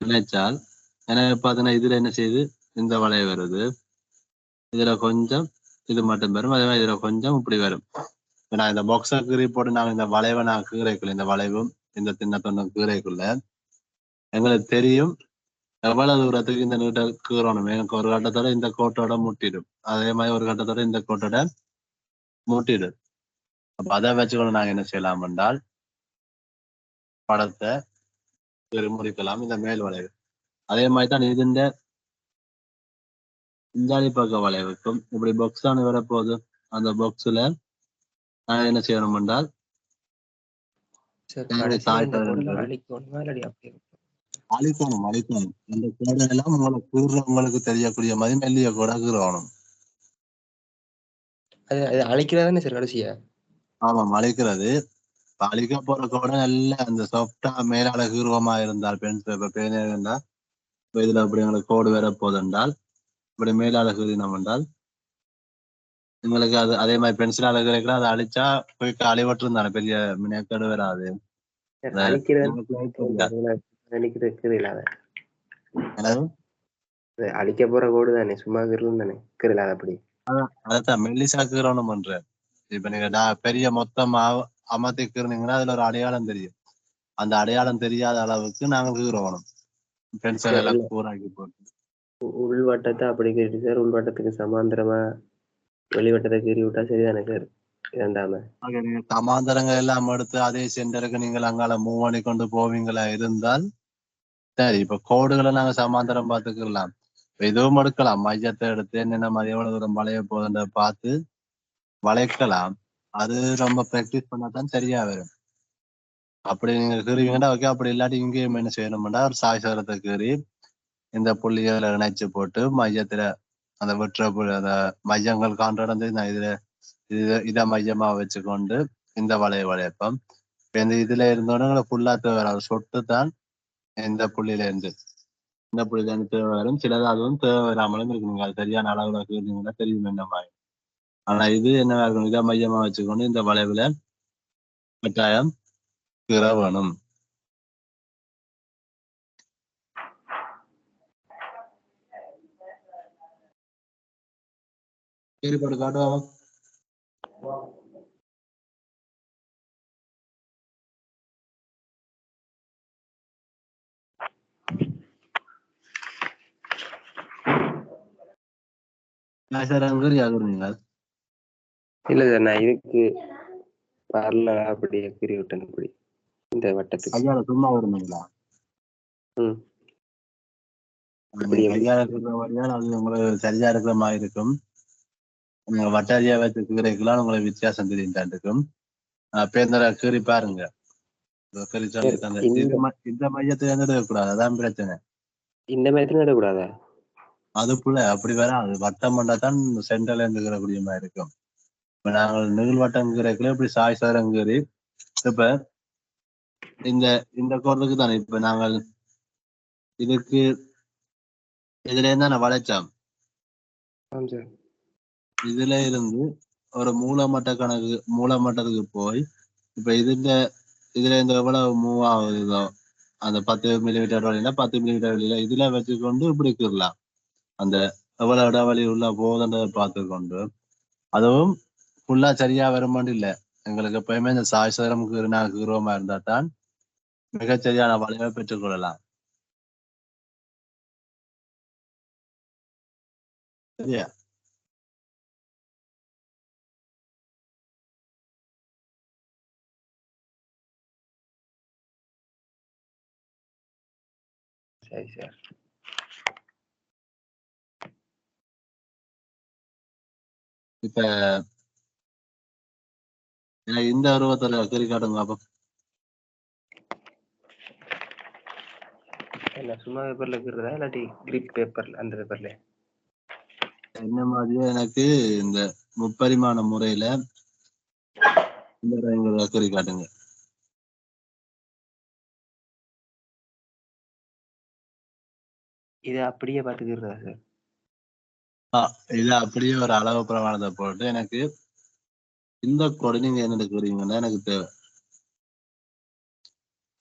இணைச்சால் எனக்கு பார்த்தீங்கன்னா இதுல என்ன செய்யுது, இந்த வளைய வருது, இதுல கொஞ்சம் இது மட்டும் வரும், அதே மாதிரி இதுல கொஞ்சம் இப்படி வரும். நான் இந்த பாக்ஸை கீறி போட்டு நான் இந்த வளைவை நான் கீரைக்குள்ள, இந்த வளைவும் இந்த தின்ன தொண்ணும் கீரைக்குள்ள எங்களுக்கு தெரியும் எவ்வளவு தூரத்துக்கு இந்த நீட்டை கீறணும். எனக்கு ஒரு கட்டத்தோட இந்த கோட்டோட முட்டிடும், அதே மாதிரி ஒரு கட்டத்தோட இந்த கோட்டோட முட்டிடும். அப்ப அதை வச்சுக்கொண்டு நாங்க என்ன செய்யலாம் என்றால் படத்தை முடிக்கலாம் இந்த மேல் வளைவு. அதே மாதிரி தான் இதுண்ட இந்தாடி பக்க வளைவுக்கும் இப்படி பாக்ஸ் தான் வரப்போகுது. அந்த பாக்ஸ்ல நான் என்ன செய்யணும் என்றால் அழிக்கணும். இந்த கோடெல்லாம் உங்களுக்கு தெரியக்கூடிய மாதிரி மெல்லிய கூட கீறணும். அழிக்கிறதானே சார் கடைசியா? ஆமாம், அழிக்கிறது. அழிக்க போற கூட நல்ல அந்த சாஃப்டா மேலால கீர்வமா இருந்தால் பேனா இருந்தால் இதுல அப்படி எங்களுக்கு கோடு வர போதென்றால் இப்படி மேலால கீறினோம் என்றால் எங்களுக்கு அது அதே மாதிரி பென்சில் அழகுறதுக்குலாம் அதை அழிச்சா போய் அழிவற்று இருந்தானே பெரிய மினக்கடு வராது. அழிக்க போற கோடு தானே, சும்மா கீறலும் தானே, கீறலாத அப்படி. அதான் மெல்லிசா கீறணும் பண்ற. இப்ப நீங்க பெரிய மொத்தமா அமர்த்தி கீறினீங்கன்னா அதுல ஒரு அடையாளம் தெரியும். அந்த அடையாளம் தெரியாத அளவுக்கு நாங்க கீறணும். பென்சில் எல்லாம் கூறாக்கி போட்டு உள்வட்டத்தை அப்படி கீறிட்டு சார், உள்வட்டத்துக்கு சமாந்தரமா வெளிவட்டத்தை கீறி விட்டா சரிதானே சார்? இரண்டாம சமாந்தரங்கள் எல்லாம் எடுத்து அதே சென்டருக்கு நீங்கள் அங்கால மூவ் பண்ணி கொண்டு போவீங்களா இருந்தால் சரி. இப்ப கோடுகளை நாங்க சமாந்தரம் பார்த்துக்கலாம், எதுவும் எடுக்கலாம். மையத்தை எடுத்து என்னென்ன மாதிரி எவ்வளவு தூரம் வளைய போகுதுன்ற பார்த்து வளைக்கலாம். அது ரொம்ப பிராக்டிஸ் பண்ணாதான் சரியா வரும். அப்படி நீங்க கீறிவீங்கன்னா ஓகே. அப்படி இல்லாட்டி இங்கேயும் என்ன செய்யணும்னா ஒரு சாய் சதுரத்தை கீறி இந்த புள்ளிகளை இணைச்சு போட்டு மையத்துல அந்த வெற்ற அந்த மையங்கள் காண்ற நான் இதை மையமா வச்சுக்கொண்டு இந்த வளையப்பம் இந்த இதுல இருந்தோட ஃபுல்லா தேவை சொட்டு தான் இந்த புள்ளியில இருந்து இந்த புள்ளியில இருந்து தேவை வரும். சிலது அதுவும் தேவை வராமலும் இருக்கு. நீங்க அது சரியான அளவுல கீறினீங்கன்னா தெரியும் என்ன மாதிரி. ஆனா இது என்ன இருக்கணும், இதை மையமா வச்சுக்கொண்டு இந்த வளைவுல கட்டாயம் கீற வேணும். சரி, போட்டு காட்டுவோம். இல்ல சார், நான் இதுக்கு வரல, அப்படியே கீறி விட்டேன் இப்படி இந்த வட்டத்துக்கு. ஐயா சும்மா வருங்களா? அது உங்களுக்கு சரியா இருக்கிற மாதிரி இருக்கும். நீங்க வட்டாரியா வச்சு கீரைக்கெல்லாம் உங்களுக்கு வித்தியாசம் தெரியும் இருக்கும். பேருந்தர கீறி பாருங்க. இந்த மையத்துல இருந்து எடுக்கக்கூடாது, அதான் பிரச்சனை. இந்த மையத்துல எடுக்கக்கூடாதா? அதுக்குள்ள அப்படி வராது. வட்டம் பண்ணா தான் சென்ட்ரல் இருந்து கீறக்கூடிய மாதிரி இருக்கும். இப்ப நாங்கள் நீள்வட்டம் கீரைக்குள்ள இப்படி சாய் சாரம் கீறி இப்ப இந்த கோடுக்கு தானே இப்ப நாங்கள் இதுக்கு இதுல இருந்தா நான் வளைச்சோம். ஆமாம் சார். இதுல இருந்து ஒரு மூலமட்டத்துக்கு போய் இப்ப இதுல இருந்து எவ்வளவு மூவ் ஆகுதோ அந்த 10 மில்லிமீட்டர் வழியில 10 மில்லிமீட்டர் வழியில இதுல வச்சுக்கொண்டு இப்படி கீறலாம். அந்த எவ்வளவு இடைவெளி உள்ள போகுதுன்றதை பார்த்து கொண்டு அதுவும் ஃபுல்லா சரியா வருமானு இல்ல. எங்களுக்கு எப்பயுமே இந்த சாய்சரம் கீறுவமா இருந்தா தான் மிகச்சரியான வளைவை பெற்றுக் கொள்ளலாம். சரியா? சரி சார். இப்ப இந்த உருவத்துல கீறி காட்டுங்க அப்ப. என்ன சும்மா பேப்பர்ல இருக்கிறதா இல்லாட்டி கிரிப் பேப்பர்ல அந்த பேப்பர்ல? என்ன மாதிரியே எனக்கு இந்த முப்பரிமாண முறையில இந்த கீறி காட்டுங்க. இதை அப்படியே பார்த்துக்கிறதா சார்? இல்ல அப்படியே ஒரு அளவு பிரமாணத்தை போட்டு எனக்கு இந்த கோடு நீங்க என்ன எடுக்கிறீங்கன்னா எனக்கு தேவை.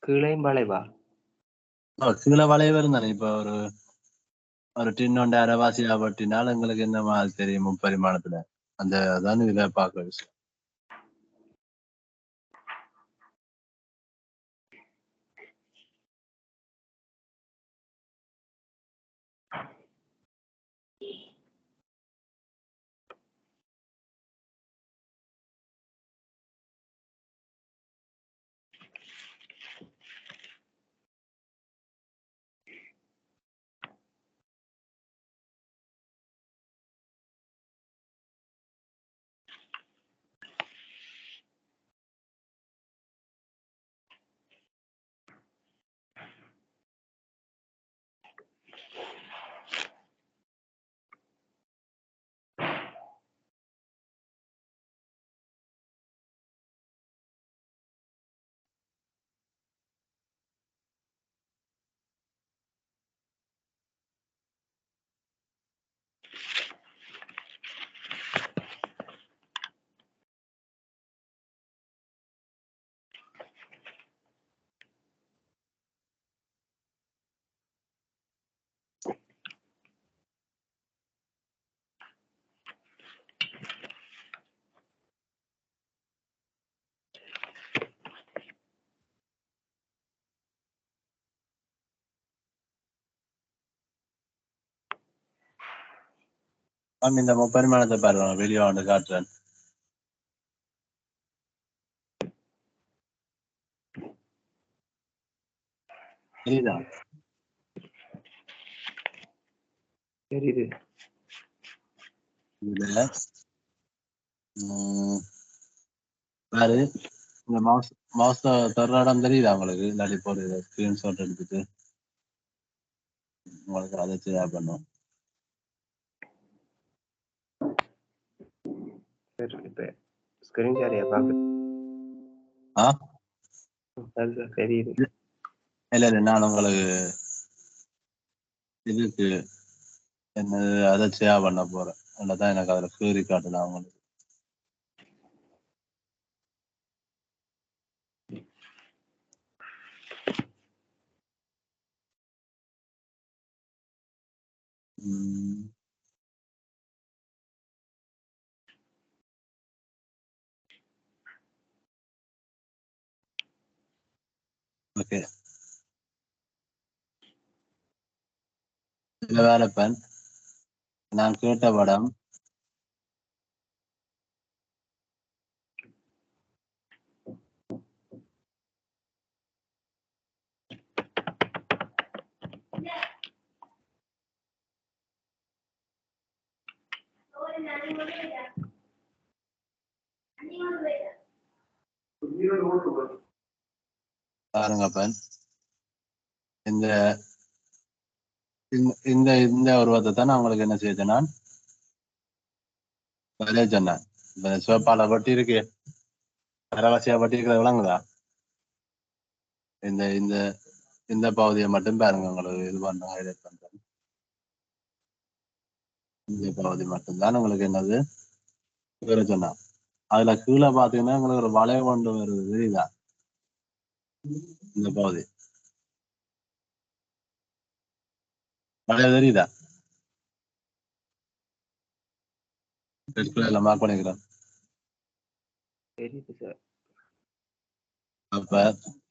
கீழையும் வளைவா? கீழே வளைவு இருந்தானே இப்ப ஒரு டின்னொண்ட அரைவாசியா பட்டினால் எங்களுக்கு என்ன மாதிரி தெரியும் முப்பரிமாணத்துல அந்த அதான் இதுல பார்க்க விஷயம். இந்த முப்பரிமாணத்தை பாருங்க வெளியே வந்து காட்டுறேன். சரிதா? தெரியுது. இதுல பாரு இந்த மவுஸ் தர்ற இடம் தெரியுதா உங்களுக்கு? இல்லாட்டி போடுறது ஸ்கிரீன்ஷாட் எடுத்துட்டு உங்களுக்கு அதை சரியா பண்ணும். சரி இப்ப ஸ்கிரீன் ஷாட்டையா பார்க்க? சரி சார் தெரியுது. இல்ல நான் உங்களுக்கு இதுக்கு என்ன அதை சேவ் பண்ண போறேன். தான் எனக்கு அதுல கீறி காட்டலாம் உங்களுக்கு. ஓகே வேலைப்பன் நான் கேட்ட படம் பாருங்கப்பன். இந்த இந்த இந்த உருவத்தை தான் நான் உங்களுக்கு என்ன செய்தேன் நான் சொன்னேன். இந்த சிவப்பால பட்டி இருக்கு அரைவாசியா பட்டி இருக்கிற விளங்குதா? இந்த இந்த இந்த பகுதியை மட்டும் பாருங்க உங்களுக்கு இது பண்றேன் ஹைலைட் பண்றேன். இந்த பகுதி மட்டும்தான் உங்களுக்கு என்னது சொன்னா. அதுல கீழே பாத்தீங்கன்னா உங்களுக்கு ஒரு வளைவு கொண்டு வருது தெரியுதா? இந்த பகுதி வளைவு தெரியுதா? மார்க் பண்ணிக்கிறேன். தெரியுது சார். அப்ப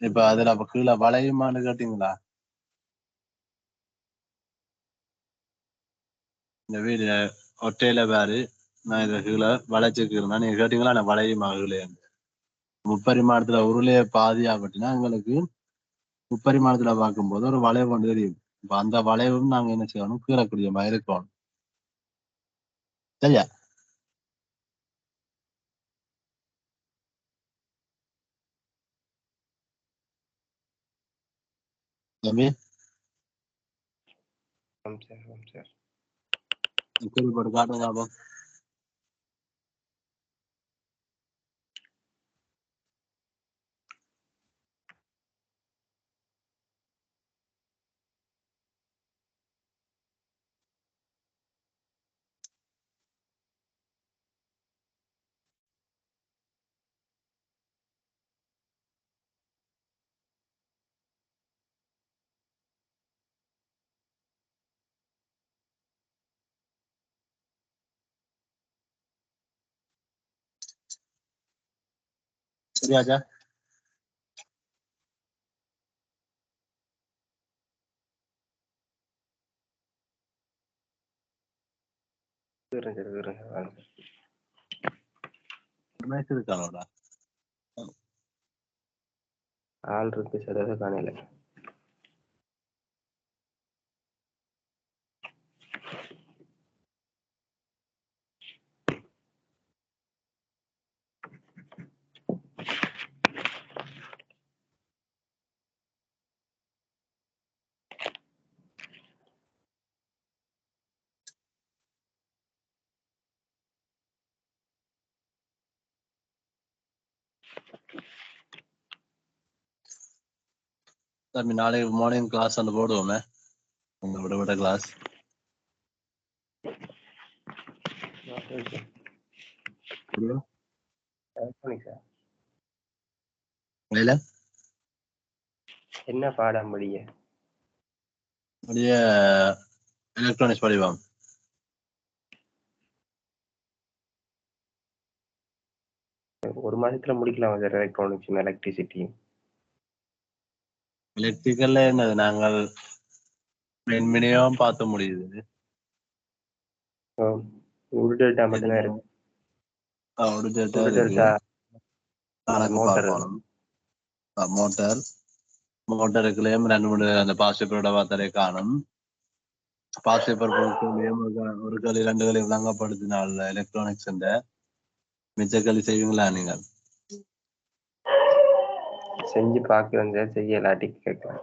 இப்ப அதுல அப்ப கீழே வளையுமான்னு கேட்டீங்களா? இந்த வீடு ஒட்டையில பாரு, நான் இதை கீழே வளைச்சுக்கிறேன்னா நீங்க கேட்டீங்களா? நான் வளையுமா கீழே முப்பரிமாணத்துல உருளைய பாதி ஆகட்டினா எங்களுக்கு முப்பரிமாணத்துல பார்க்கும்போது ஒரு வளைவு கொண்டு தெரியும். இப்ப அந்த வளைவும் நாங்க என்ன செய்யணும்? கீழக்கூடிய மாதிரி இருக்கணும். சரியா? தம்பி சார் குறிப்பிட்டு காட்டுங்க அப்போ. சரியாச்சா? இருக்கானோடா ஆள் இருக்கு சார், அதை காணல. தம்பி நாளைக்கு மார்னிங் கிளாஸ் அந்த போடுவோமே, உங்க விட கிளாஸ். என்ன பாடம் படிய? எலக்ட்ரானிக்ஸ் படிவாங்க. ஒரு மாசத்துல முடிக்கலாம் சார் எலக்ட்ரானிக்ஸ் எலக்ட்ரிசிட்டி. எலக்ட்ரிக்கல்ல என்னது நாங்கள் மினிமம் பார்த்து முடியுது. ஒரு டெல்டா மட்டும்தான் இருக்கு. ஒரு டெல்டா ஒரு இருக்கு. டெல்டா கணக்கு மோட்டர் பார்க்கணும். மோட்டருக்குள்ளேயும் 2-3 அந்த பாஸ் பேப்பரோட பார்த்தலே காணும். பாஸ் பேப்பர் பொருட்களையும் ஒரு களி 2 களி விளங்கப்படுத்தினால எலக்ட்ரானிக்ஸ் மிச்ச களி செய்வீங்களா நீங்கள்? செஞ்சு பார்க்கிறேன் சார், செய்யலாட்டி கேட்கலாம்.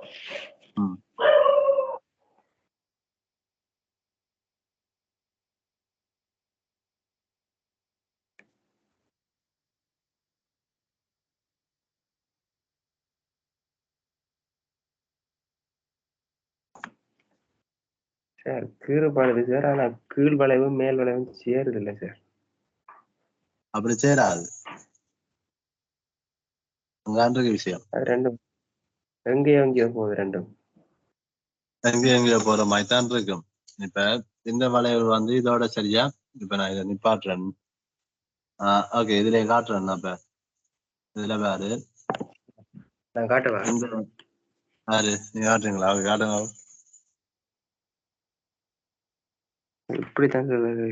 சார் கீறுபாடுது சார், ஆனா கீழ் வளைவும் மேல் வளைவும் சேருது இல்லை சார். அப்படி சேராது. விஷயம் அது ரெண்டும் எங்கேயோ போகுது. ரெண்டும் எங்கேயோ போற மாதிரி தான் இருக்கும். இப்ப இந்த வளைவு இதோட சரியா? இப்ப நான் இதை நிப்பாட்டுறேன். ஓகே, இதுல காட்டுறேன். அப்ப இதுல பாரு, நான் காட்டுவா? பாரு, நீங்க காட்டுறீங்களா? காட்டுங்க. இப்படித்தான் சார் வருது.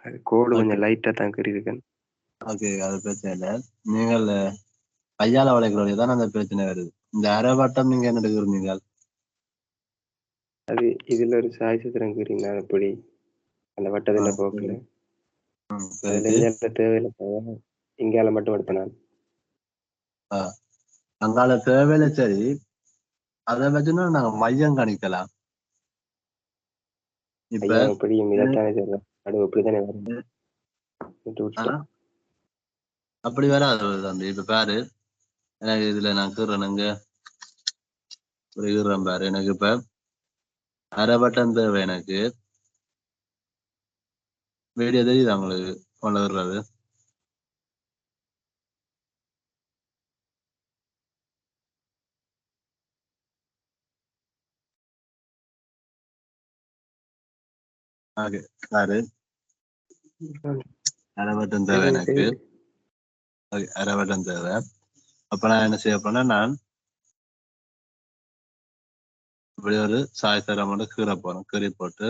அது கோடு கொஞ்சம் லைட்டா தான் கீறிருக்கேன். ஓகே, அது பிரச்சனை இல்லை. நீங்கள் கையால வளைக்கிறோம் அந்த பிரச்சனை வருது. இந்த அரை வட்டம் நீங்க என்ன எடுக்கிறீங்க? அது இதுல ஒரு சாய் சித்திரம் கீறினா எப்படி அந்த வட்டத்தின் போக்குல தேவையில்லை. இங்கால மட்டும் எடுப்பேன் நான். அங்கால தேவையில்லை. சரி, அதை வச்சுன்னா நாங்க மையம் கணிக்கலாம். இப்ப எப்படியும் இதைத்தானே சார் அது எப்படித்தானே வரும். அப்படி வராது தம்பி. இப்ப பாரு, எனக்கு இதுல நான் கீறேன். இங்க கீறேன் பாரு. எனக்கு இப்ப அரை பட்டன் தேவை எனக்கு. வீடியோ தெரியுதா உங்களுக்கு வளர்றது? ஓகே சாரு, அரை பட்டன் தேவை எனக்கு. அரை பட்டன் தேவை. அப்ப நான் என்ன செய்ய போனா, நான் இப்படி ஒரு சாய்தரம் மட்டும் கீரை போறோம். கீறி போட்டு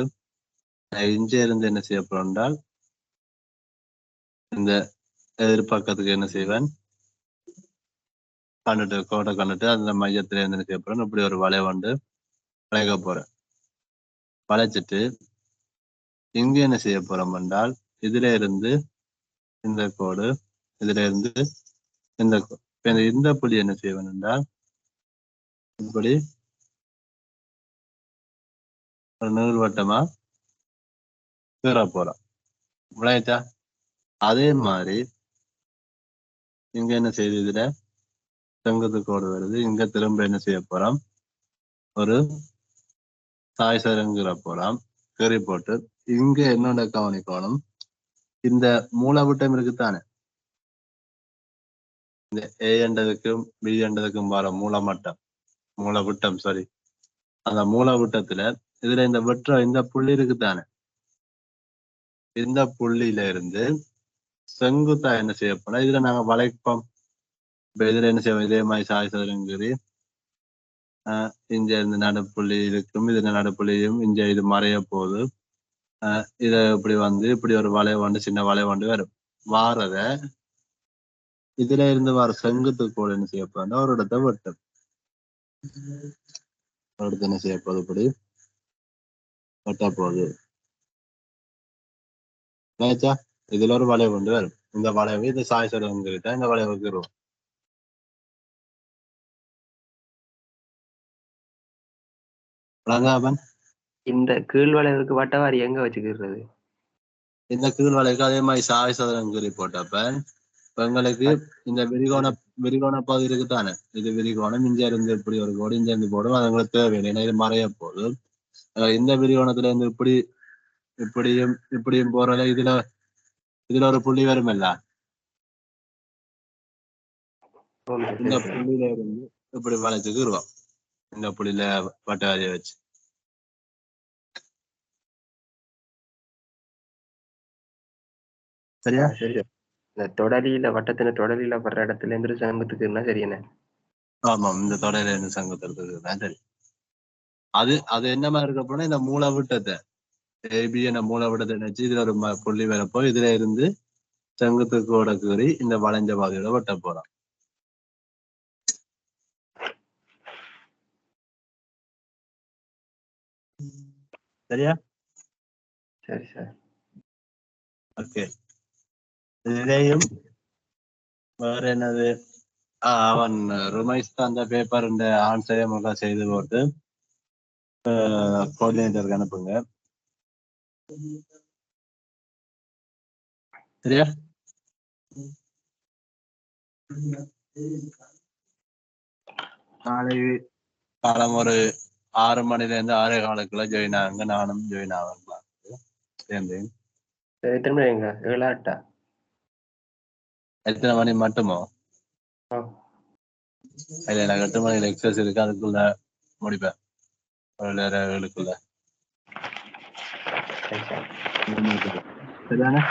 இஞ்சி இருந்து என்ன செய்ய போறோம் என்றால், இந்த எதிர்பக்கத்துக்கு என்ன செய்வேன், கண்டுட்டு கோட்டை கண்டுட்டு அந்த மையத்துல இருந்து என்ன செய்ய போறேன், இப்படி ஒரு வளைய வந்து வளைக்க போறேன். வளைச்சிட்டு இங்க என்ன செய்ய போறோம் என்றால், இதுல இருந்து இந்த கோடு, இதுல இருந்து இந்த இந்த புள்ளி என்ன செய்வேன் என்றால், இப்படி ஒரு நீள்வட்டமா கீற போறோம். விளையாச்சா? அதே மாதிரி இங்க என்ன செய்யுது, இதுல செங்குத்து கோடு வருது. இங்க திரும்ப என்ன செய்ய போறோம், ஒரு சாய் சரங்குற போறோம். கீறி போட்டு இங்க என்னோட கவனிக்கணும், இந்த மூலவிட்டம் இருக்குத்தானே, இந்த ஏ என்றதுக்கும் பி என்றதுக்கும் வர மூலவிட்டம் சாரி, அந்த மூலவிட்டத்துல இதுல இந்த வெற்ற இந்த புள்ளி இருக்குத்தானே, இந்த புள்ளியில இருந்து செங்குத்தா என்ன செய்ய போனா, இதுல நாங்க வளைப்போம். இப்ப இதுல என்ன செய்வோம், இதே மாதிரி சாய் சதுரங்கிரி இங்க இருந்து நடுப்புள்ளி இருக்கும், இதுல நடுப்புள்ளியும் இங்க இது மறைய போகுது. இத இப்படி வந்து இப்படி ஒரு வளைவு வந்து சின்ன வளைவு வந்து வரும். வாரத இதுல இருந்து வர செங்குத்து கோடு என்ன செய்ய போறா, ஒரு இடத்தை வெட்டும். ஒரு இடத்த என்ன செய்ய போகுது, இப்படி வெட்ட போகுது. நினைச்சா இதுல ஒரு வளைவு வந்து வரும். இந்த வளைவு இந்த சாய் சதுரங்கிட்ட இந்த வளைவுக்கு வரும். இந்த கீழ் வளைவுக்கு வட்டவாரி எங்க வச்சுக்கிறது? இந்த கீழ் வளைவுக்கு அதே மாதிரி சாய் சதுரங்கிரி போட்டப்ப எங்களுக்கு இந்த விரிகோண பகுதி இருக்குத்தானே, இது விரிகோணம். இங்க இருந்து இப்படி ஒரு கோடு, இங்க இருந்து போடும். அது உங்களுக்கு தேவையில்லை, ஏன்னா இது மறைய போகுது. இந்த விரிகோணத்துல இருந்து இப்படியும் போறத இதுல ஒரு புள்ளி வரும் இல்ல, இந்த புள்ளியில இருந்து இப்படி வளைச்சுக்கு வருவோம். இந்த புள்ளியில வட்டவாரியை வச்சு சரியா? சரி. இந்த தொடலியில வட்டத்துல தொடலியில வர்ற இடத்துல இருந்து சங்கத்துக்குன்னா சரியான. ஆமாம், இந்த தொடையில இருந்து சங்கத்துக்கு தான் சரி. அது என்ன மாதிரி இருக்க போனா, இந்த மூலவிட்டத்தை ஏபி என்ற மூலவிட்டத்தை நினைச்சு இதுல ஒரு புள்ளி வரப்போ இதுல இருந்து செங்குத்துக்கோட கீறி இந்த வளைஞ்ச பாதையோட வெட்ட போறோம். சரியா? சரி சார். ஓகே. இதையும் வேற என்னது, அவன் ருமைஸ் அந்த பேப்பர் இந்த ஆன்சரை செய்து போட்டு கோஆர்டினேட்டருக்கு அனுப்புங்க. சரியா? நாளை காலம் ஒரு 6 மணில இருந்து 6:15 ஜாயின் ஆகுங்க. நானும் ஜாயின் ஆவேன். சேர்ந்தேன். எத்தனை மணி எங்க 7 8? எத்தனை மணி மட்டுமோ? இல்ல, எனக்கு 8 மணிக்கு எக்ஸசைஸ் இருக்கு, அதுக்குள்ள முடிப்பேன். ஒரு நேரம் 7க்குள்ள. சரிதானே?